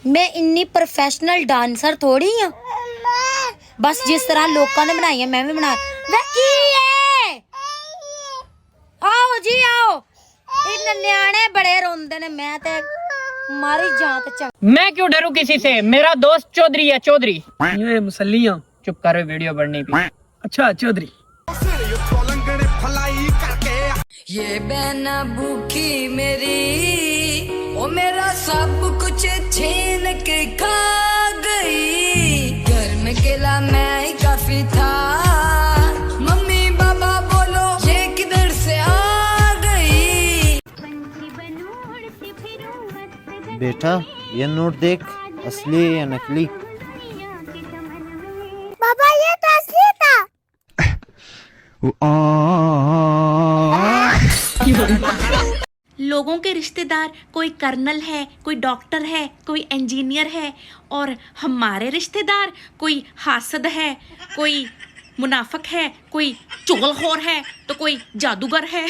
मैं इन्नी professional dancer थोड़ी हाँ, बस जिस तरह लोगों ने बनाई है मैं भी बना। वे की है? आओ जी आओ, इन न्याणे बड़े रोंदे ने, मैं ते मारी जात चंग। मैं क्यों डरूं किसी से, मेरा दोस्त चौधरी है चौधरी। ये मुसल्लियां चुप कर, वीडियो बननी भी। अच्छा चौधरी। ये बहना भूखी मेरी, ओ मेरा सब कुछ छीन के खा गई। घर में अकेला मैं ही काफी था, मम्मी पापा बोलो ये किधर से आ गई। बेटा ये नोट देख, असली या नकली? पापा ये तो असली था। लोगों के रिश्तेदार कोई कर्नल है, कोई डॉक्टर है, कोई इंजीनियर है, और हमारे रिश्तेदार कोई हासद है, कोई मुनाफिक है, कोई चुगलखोर है, तो कोई जादूगर है।